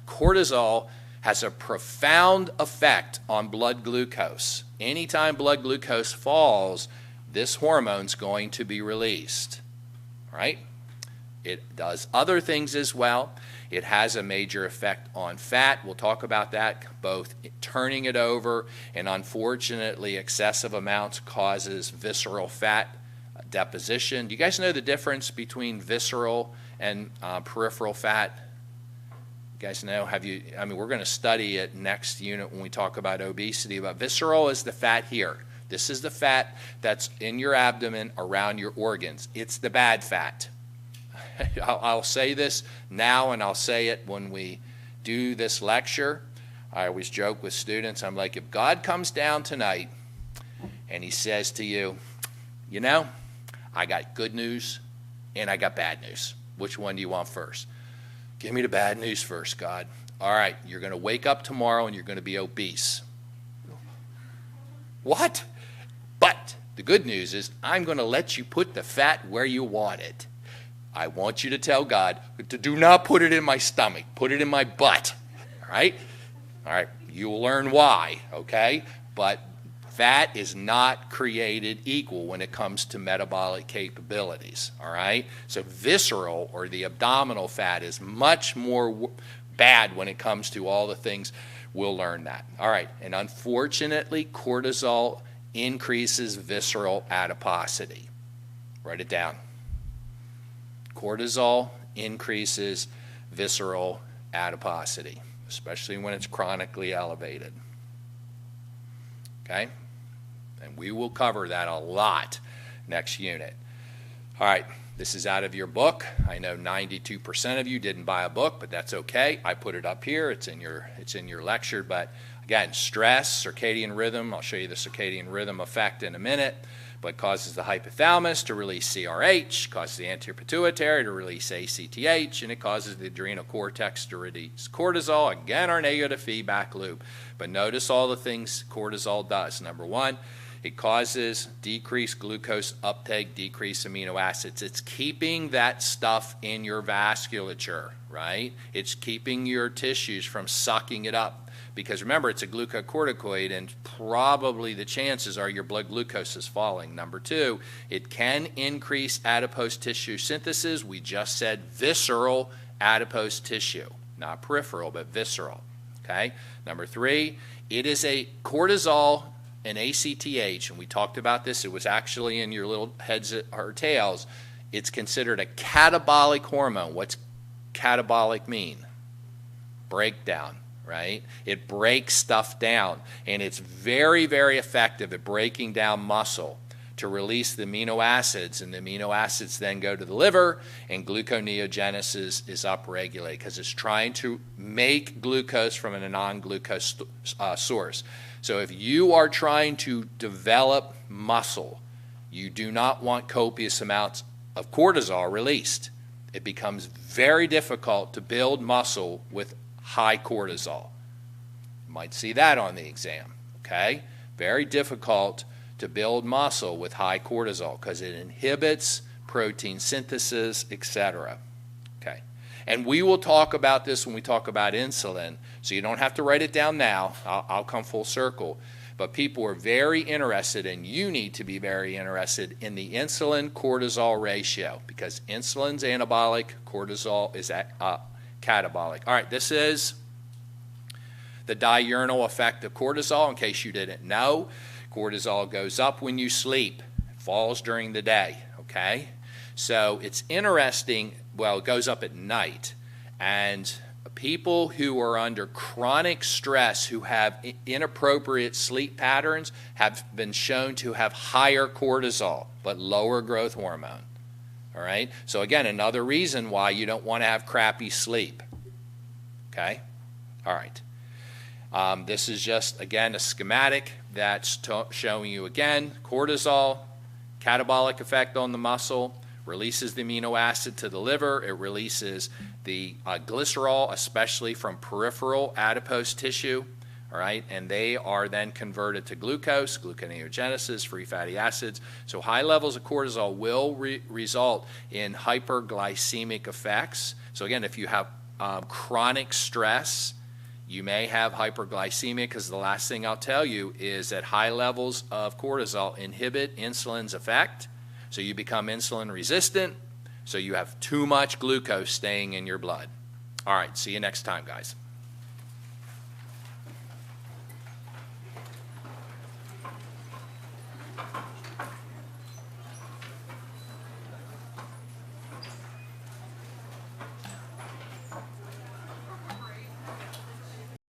cortisol has a profound effect on blood glucose. Anytime blood glucose falls, this hormone's going to be released. Right? It does other things as well. It has a major effect on fat. We'll talk about that, both turning it over, and unfortunately excessive amounts causes visceral fat deposition. Do you guys know the difference between visceral and peripheral fat? You guys know, we're going to study it next unit when we talk about obesity, but visceral is the fat here. This is the fat that's in your abdomen around your organs. It's the bad fat. I'll say this now, and I'll say it when we do this lecture. I always joke with students, I'm like, if God comes down tonight and he says to you, you know, I got good news and I got bad news. Which one do you want first? Give me the bad news first, God. All right, you're going to wake up tomorrow and you're going to be obese. What? But the good news is I'm going to let you put the fat where you want it. I want you to tell God to do not put it in my stomach. Put it in my butt. All right? All right, you'll learn why, okay? But fat is not created equal when it comes to metabolic capabilities, all right? So visceral, or the abdominal fat, is much more bad when it comes to all the things. We'll learn that. All right, and unfortunately, cortisol increases visceral adiposity. Write it down. Cortisol increases visceral adiposity, especially when it's chronically elevated. Okay? And we will cover that a lot next unit. All right, this is out of your book. I know 92% of you didn't buy a book, but that's okay. I put it up here. It's in your lecture. But again, stress, circadian rhythm. I'll show you the circadian rhythm effect in a minute. But causes the hypothalamus to release CRH, causes the anterior pituitary to release ACTH, and it causes the adrenal cortex to release cortisol. Again, our negative feedback loop. But notice all the things cortisol does. Number one, it causes decreased glucose uptake, decreased amino acids. It's keeping that stuff in your vasculature, right? It's keeping your tissues from sucking it up. Because remember, it's a glucocorticoid, and probably the chances are your blood glucose is falling. Number two, it can increase adipose tissue synthesis. We just said visceral adipose tissue, not peripheral, but visceral. Okay? Number three, it is a cortisol and ACTH, and we talked about this. It was actually in your little heads or tails. It's considered a catabolic hormone. What's catabolic mean? Breakdown. Right? It breaks stuff down, and it's very, very effective at breaking down muscle to release the amino acids, and the amino acids then go to the liver, and gluconeogenesis is upregulated because it's trying to make glucose from a non-glucose source. So if you are trying to develop muscle, you do not want copious amounts of cortisol released. It becomes very difficult to build muscle with high cortisol. You might see that on the exam, okay? Very difficult to build muscle with high cortisol because it inhibits protein synthesis, etc. Okay? And we will talk about this when we talk about insulin, so you don't have to write it down now. I'll come full circle. But people are very interested, and you need to be very interested in the insulin-cortisol ratio because insulin's anabolic, cortisol is catabolic. All right, this is the diurnal effect of cortisol. In case you didn't know, cortisol goes up when you sleep. It falls during the day, okay? So it's interesting, well, it goes up at night. And people who are under chronic stress, who have inappropriate sleep patterns, have been shown to have higher cortisol, but lower growth hormone. All right? So again, another reason why you don't want to have crappy sleep. Okay? All right. This is just, again, a schematic that's showing you, again, cortisol, catabolic effect on the muscle, releases the amino acid to the liver. It releases the glycerol, especially from peripheral adipose tissue. All right, and they are then converted to glucose, gluconeogenesis, free fatty acids. So high levels of cortisol will result in hyperglycemic effects. So again, if you have chronic stress, you may have hyperglycemia because the last thing I'll tell you is that high levels of cortisol inhibit insulin's effect. So you become insulin resistant. So you have too much glucose staying in your blood. All right, see you next time, guys.